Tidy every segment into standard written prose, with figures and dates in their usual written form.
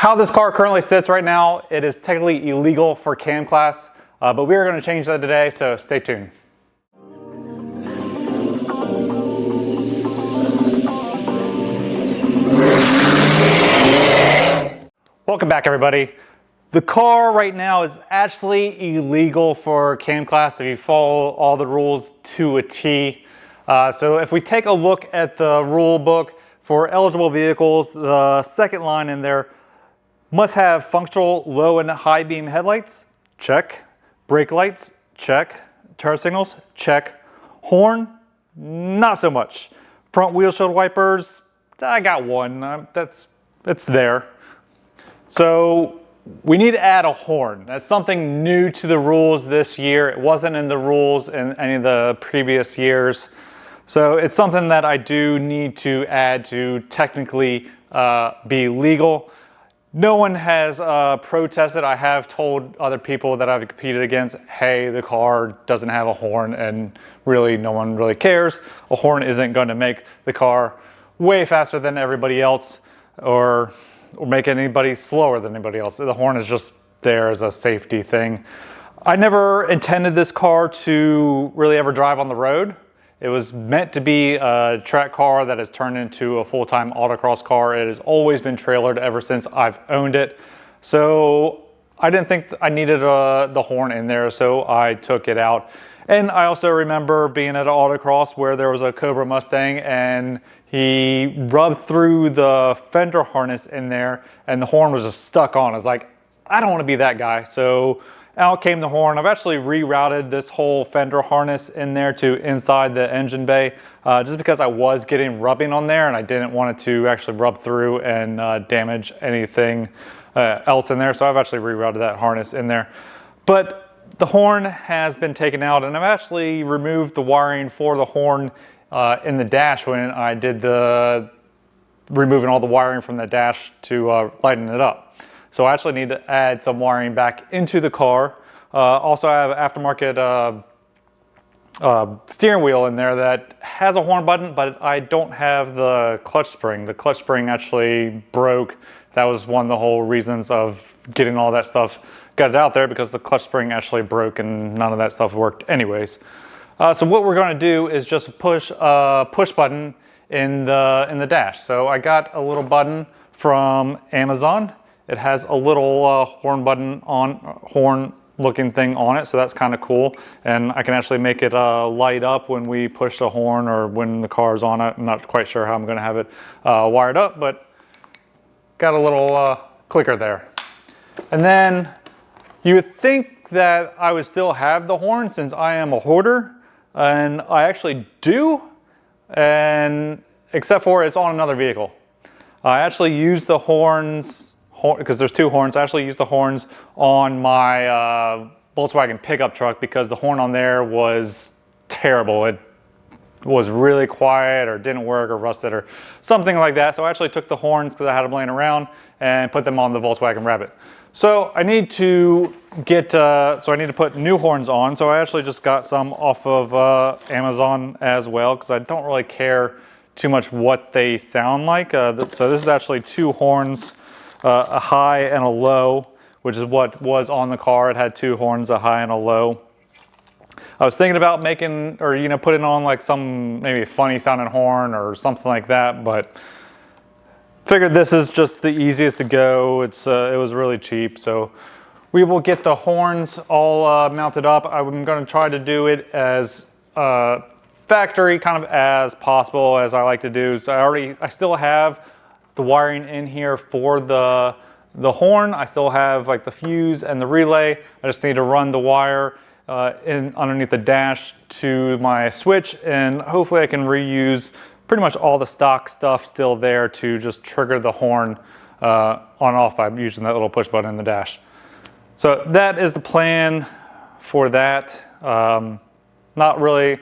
How this car currently sits right now, it is technically illegal for cam class, but we are going to change that today, so stay tuned. Welcome back, everybody. The car right now is actually illegal for cam class if you follow all the rules to a T. So if we take a look at the rule book for eligible vehicles, the second line in there must have functional low and high beam headlights, check. Brake lights, check. Turn signals, check. Horn, not so much. Front windshield wipers, I got one, it's there. So we need to add a horn. That's something new to the rules this year. It wasn't in the rules in any of the previous years. So it's something that I do need to add to technically be legal. No one has protested. I have told other people that I've competed against, hey, the car doesn't have a horn, and really no one really cares. A horn isn't going to make the car way faster than everybody else or make anybody slower than anybody else. The horn is just there as a safety thing. I never intended this car to really ever drive on the road. It was meant to be a track car that has turned into a full-time autocross car. It has always been trailered ever since I've owned it. So I didn't think I needed the horn in there, so I took it out. And I also remember being at an autocross where there was a Cobra Mustang and he rubbed through the fender harness in there and the horn was just stuck on. I was like, I don't want to be that guy. So out came the horn. I've actually rerouted this whole fender harness in there to inside the engine bay just because I was getting rubbing on there and I didn't want it to actually rub through and damage anything else in there. So I've actually rerouted that harness in there. But the horn has been taken out and I've actually removed the wiring for the horn in the dash when I did the removing all the wiring from the dash to lighten it up. So I actually need to add some wiring back into the car. Also I have an aftermarket steering wheel in there that has a horn button, but I don't have the clutch spring. The clutch spring actually broke. That was one of the whole reasons of getting all that stuff got it out there, because the clutch spring actually broke and none of that stuff worked anyways. So what we're going to do is just push a push button in the dash. So I got a little button from Amazon. It has a little horn looking thing on it, so that's kind of cool. And I can actually make it light up when we push the horn or when the car's on it. I'm not quite sure how I'm going to have it wired up, but got a little clicker there. And then you would think that I would still have the horn since I am a hoarder, and I actually do, and except for it's on another vehicle. I actually use the horns, because there's two horns, I actually use the horns on my Volkswagen pickup truck because the horn on there was terrible. It was really quiet or didn't work or rusted or something like that. So I actually took the horns because I had them laying around and put them on the Volkswagen Rabbit. So I need to put new horns on. So I actually just got some off of Amazon as well, because I don't really care too much what they sound like. So this is actually two horns, a high and a low, which is what was on the car. It had two horns, a high and a low. I was thinking about making, or putting on like some maybe funny sounding horn or something like that, but figured this is just the easiest to go. It was really cheap, so we will get the horns all mounted up. I'm going to try to do it as factory kind of as possible as I like to do. So I still have the wiring in here for the horn. I still have like the fuse and the relay. I just need to run the wire in underneath the dash to my switch, and hopefully I can reuse pretty much all the stock stuff still there to just trigger the horn on and off by using that little push button in the dash. So that is the plan for that. Not really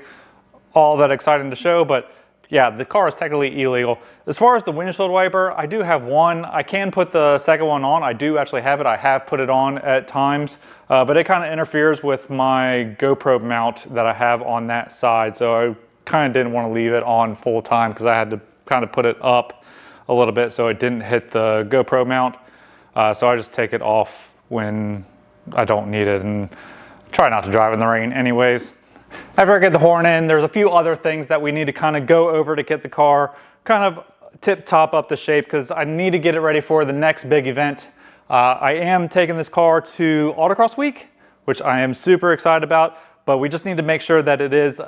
all that exciting to show, but yeah, the car is technically illegal. As far as the windshield wiper, I do have one. I can put the second one on. I do actually have it. I have put it on at times, but it kind of interferes with my GoPro mount that I have on that side. So I kind of didn't want to leave it on full time because I had to kind of put it up a little bit so it didn't hit the GoPro mount. So I just take it off when I don't need it and try not to drive in the rain anyways. After I get the horn in, there's a few other things that we need to kind of go over to get the car kind of tip-top up to shape, because I need to get it ready for the next big event. I am taking this car to Autocross Week, which I am super excited about, but we just need to make sure that it is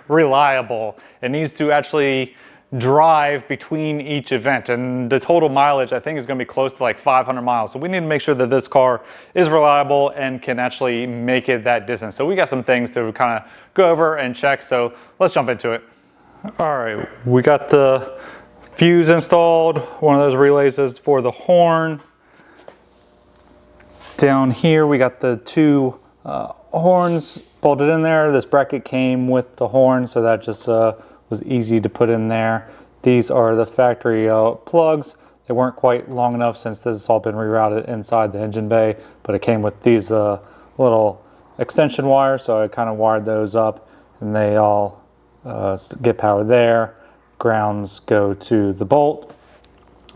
reliable. It needs to actually drive between each event, and the total mileage I think is going to be close to like 500 miles. So we need to make sure that this car is reliable and can actually make it that distance. So we got some things to kind of go over and check. So let's jump into it. All right, we got the fuse installed. One of those relays is for the horn. Down here we got the two horns bolted in there. This bracket came with the horn, so that just was easy to put in there. These are the factory plugs. They weren't quite long enough since this has all been rerouted inside the engine bay, but it came with these little extension wires, so I kind of wired those up, and they all get power there. Grounds go to the bolt.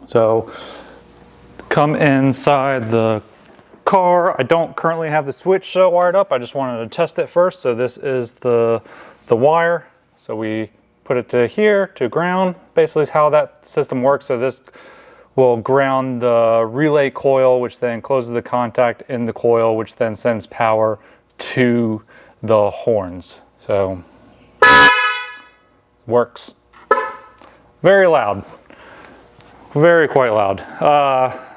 So come inside the car. I don't currently have the switch wired up. I just wanted to test it first. So this is the wire. So we put it to here to ground. Basically is how that system works. So this will ground the relay coil, which then closes the contact in the coil, which then sends power to the horns. So works. Very loud. Very quite loud.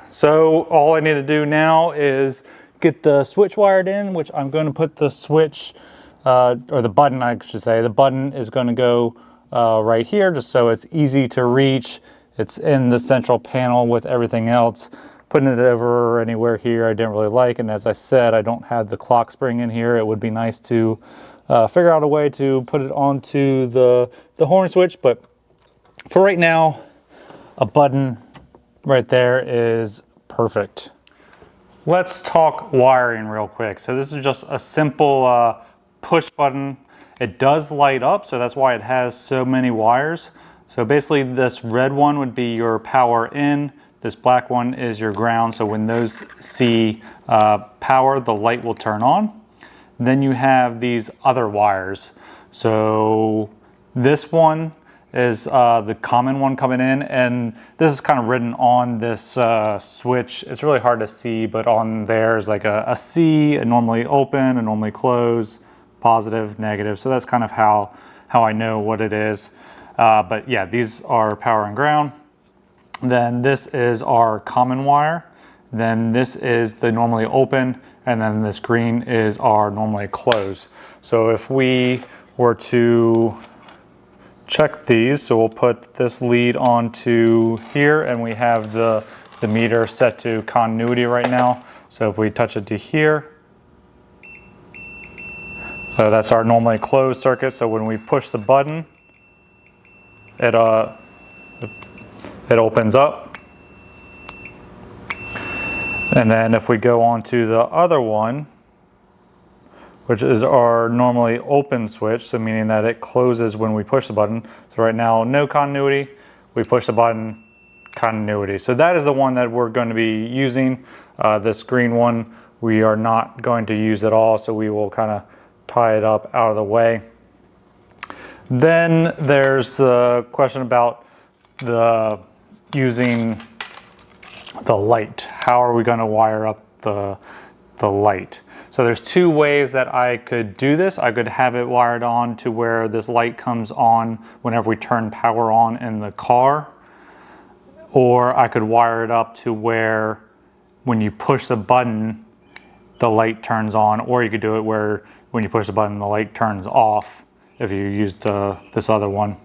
So all I need to do now is get the switch wired in, which I'm going to put the switch, or the button I should say, the button is going to go right here, just so it's easy to reach. It's in the central panel with everything else. Putting it over anywhere here I didn't really like, and as I said, I don't have the clock spring in here. It would be nice to figure out a way to put it onto the horn switch, but for right now, a button right there is perfect. Let's talk wiring real quick. So this is just a simple push button. It does light up, so that's why it has so many wires. So basically this red one would be your power in, this black one is your ground. So when those see power, the light will turn on. Then you have these other wires. So this one is the common one coming in, and this is kind of written on this switch. It's really hard to see, but on there is like a C, a normally open, a normally close, positive, negative. So that's kind of how I know what it is. But yeah, these are power and ground. Then this is our common wire. Then this is the normally open, and then this green is our normally closed. So if we were to check these, so we'll put this lead onto here, and we have the meter set to continuity right now. So if we touch it to here, so that's our normally closed circuit. So when we push the button, it opens up. And then if we go on to the other one, which is our normally open switch, so meaning that it closes when we push the button. So right now, no continuity. We push the button, continuity. So that is the one that we're going to be using. This green one, we are not going to use at all, so we will kind of tie it up out of the way. Then there's the question about using the light. How are we going to wire up the light? So there's two ways that I could do this. I could have it wired on to where this light comes on whenever we turn power on in the car, or I could wire it up to where when you push the button, the light turns on, or you could do it where when you push the button, the light turns off if you used this other one.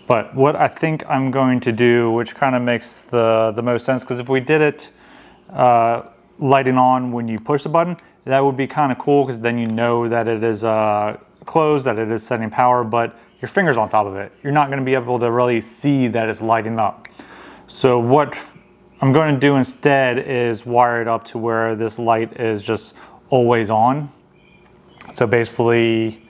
But what I think I'm going to do, which kind of makes the most sense, because if we did it lighting on when you push the button, that would be kind of cool, because then you know that it is closed, that it is sending power, but your finger's on top of it. You're not going to be able to really see that it's lighting up. So what I'm going to do instead is wire it up to where this light is just always on. So basically,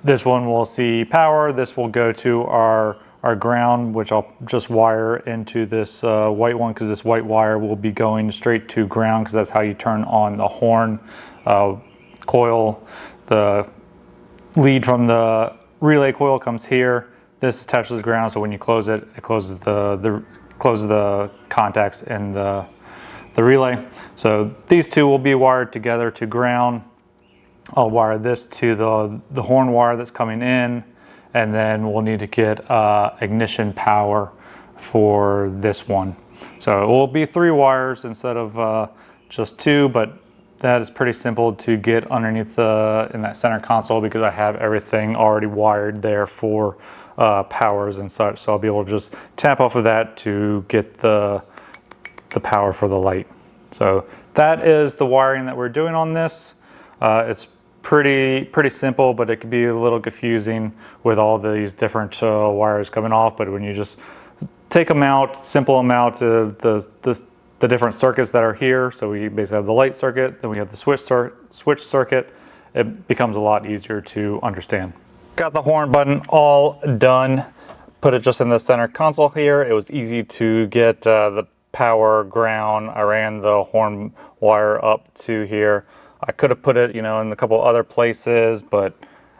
this one will see power, this will go to our our ground, which I'll just wire into this white one, because this white wire will be going straight to ground, because that's how you turn on the horn coil. The lead from the relay coil comes here. This attaches to ground, so when you close it, it closes the contacts in the relay. So these two will be wired together to ground. I'll wire this to the horn wire that's coming in, and then we'll need to get ignition power for this one. So it will be 3 wires instead of just 2, but that is pretty simple to get underneath in that center console, because I have everything already wired there for powers and such. So I'll be able to just tap off of that to get the power for the light. So that is the wiring that we're doing on this. It's pretty simple, but it can be a little confusing with all these different wires coming off. But when you just take them out, simple them out, the different circuits that are here. So we basically have the light circuit, then we have the switch circuit. It becomes a lot easier to understand. Got the horn button all done. Put it just in the center console here. It was easy to get the power, ground. I ran the horn wire up to here. I could have put it, in a couple other places, but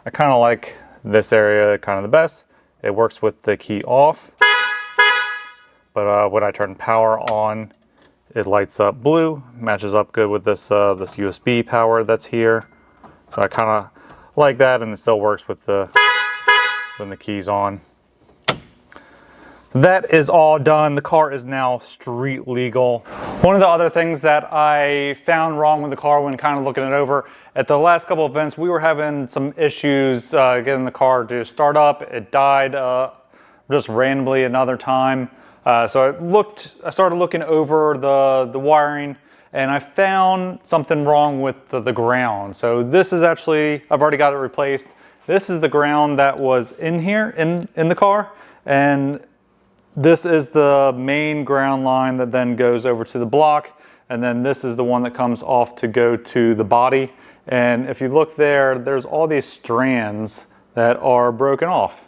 I kind of like this area kind of the best. It works with the key off, but when I turn power on, it lights up blue, matches up good with this this USB power that's here. So I kind of like that, and it still works with when the key's on. That is all done. The car is now street legal. One of the other things that I found wrong with the car when kind of looking it over, at the last couple of events, we were having some issues getting the car to start up. It died just randomly another time. So I started looking over the wiring, and I found something wrong with the ground. So this is actually, I've already got it replaced. This is the ground that was in here, in the car, and this is the main ground line that then goes over to the block, and then this is the one that comes off to go to the body. And if you look there, there's all these strands that are broken off.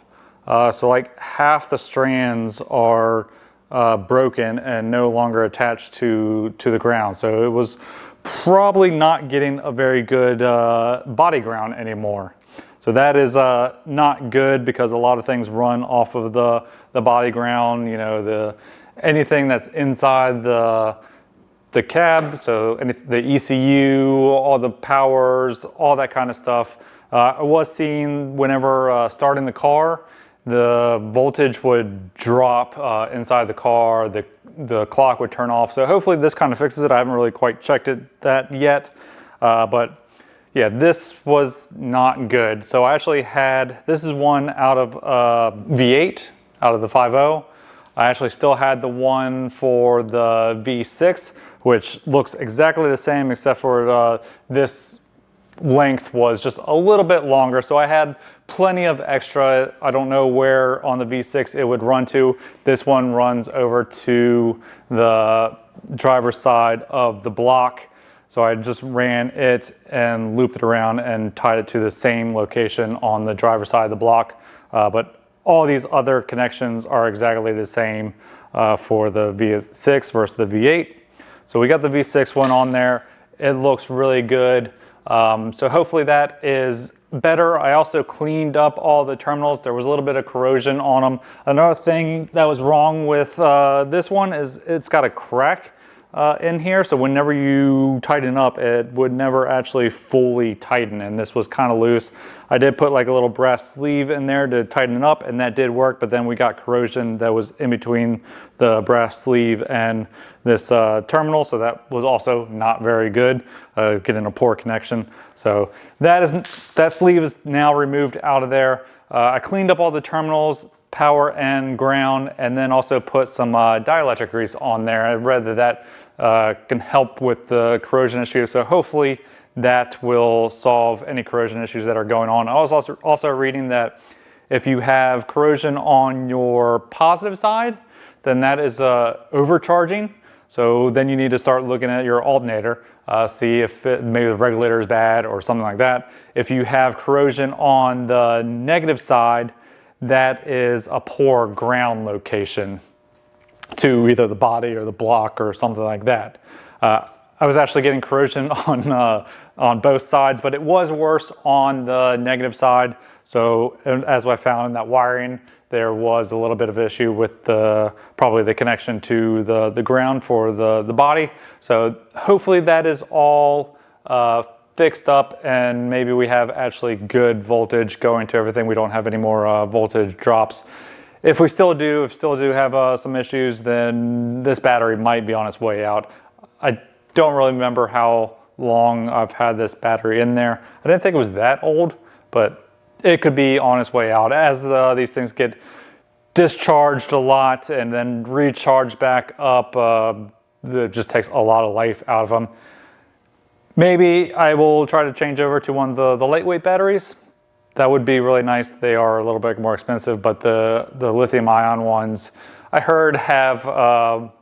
So like half the strands are broken and no longer attached to the ground. So it was probably not getting a very good body ground anymore. So that is not good, because a lot of things run off of the body ground, anything that's inside the cab, so the ECU, all the powers, all that kind of stuff. I was seeing whenever starting the car, the voltage would drop inside the car, the clock would turn off. So hopefully this kind of fixes it. I haven't really quite checked that yet, but yeah, this was not good. So I actually had, this is one out of V8, out of the 5.0. I actually still had the one for the V6, which looks exactly the same, except for this length was just a little bit longer. So I had plenty of extra. I don't know where on the V6 it would run to. This one runs over to the driver's side of the block. So I just ran it and looped it around and tied it to the same location on the driver's side of the block. But all these other connections are exactly the same for the V6 versus the V8. So we got the V6 one on there. It looks really good. So hopefully that is better. I also cleaned up all the terminals. There was a little bit of corrosion on them. Another thing that was wrong with this one is it's got a crack in here. So whenever you tighten up, it would never actually fully tighten, and this was kind of loose. I did put like a little brass sleeve in there to tighten it up, and that did work, but then we got corrosion that was in between the brass sleeve and this terminal, so that was also not very good, getting a poor connection. So that sleeve is now removed out of there. I cleaned up all the terminals, power and ground, and then also put some dielectric grease on there. I read that can help with the corrosion issue, so hopefully that will solve any corrosion issues that are going on. I was also reading that if you have corrosion on your positive side, then that is overcharging. So then you need to start looking at your alternator, see if maybe the regulator is bad or something like that. If you have corrosion on the negative side, that is a poor ground location to either the body or the block or something like that. I was actually getting corrosion on both sides, but it was worse on the negative side. So as I found in that wiring, there was a little bit of issue with probably the connection to the ground for the body. So hopefully that is all fixed up, and maybe we have actually good voltage going to everything. We don't have any more voltage drops. If we still do have some issues, then this battery might be on its way out. I don't really remember how long I've had this battery in there. I didn't think it was that old, but it could be on its way out. As these things get discharged a lot and then recharged back up, it just takes a lot of life out of them. Maybe I will try to change over to one of the lightweight batteries. That would be really nice. They are a little bit more expensive, but the lithium ion ones I heard have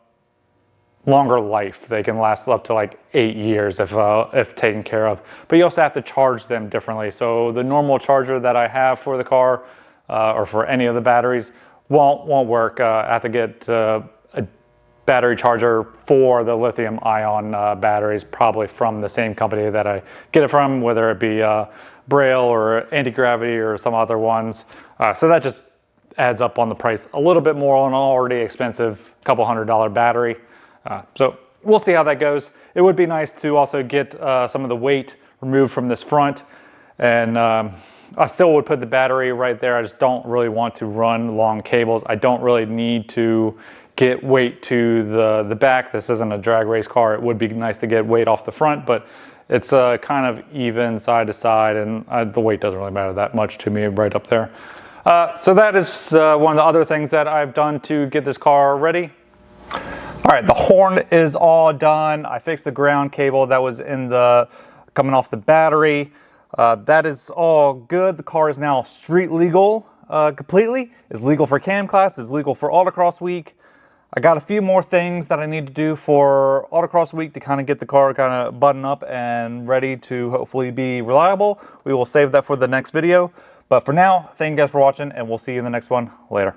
longer life. They can last up to like 8 years if taken care of. But you also have to charge them differently. So the normal charger that I have for the car or for any of the batteries won't work. I have to get a battery charger for the lithium ion batteries, probably from the same company that I get it from, whether it be Braille or anti-gravity or some other ones. So that just adds up on the price a little bit more on an already expensive couple $100 battery. So we'll see how that goes. It would be nice to also get some of the weight removed from this front, and I still would put the battery right there. I just don't really want to run long cables. I don't really need to get weight to the back. This isn't a drag race car. It would be nice to get weight off the front, but it's kind of even side to side, and the weight doesn't really matter that much to me right up there. So that is one of the other things that I've done to get this car ready. All right, the horn is all done. I fixed the ground cable that was coming off the battery. That is all good. The car is now street legal completely. It's legal for cam class. It's legal for autocross week. I got a few more things that I need to do for autocross week to kind of get the car kind of buttoned up and ready to hopefully be reliable. We will save that for the next video. But for now, thank you guys for watching, and we'll see you in the next one. Later.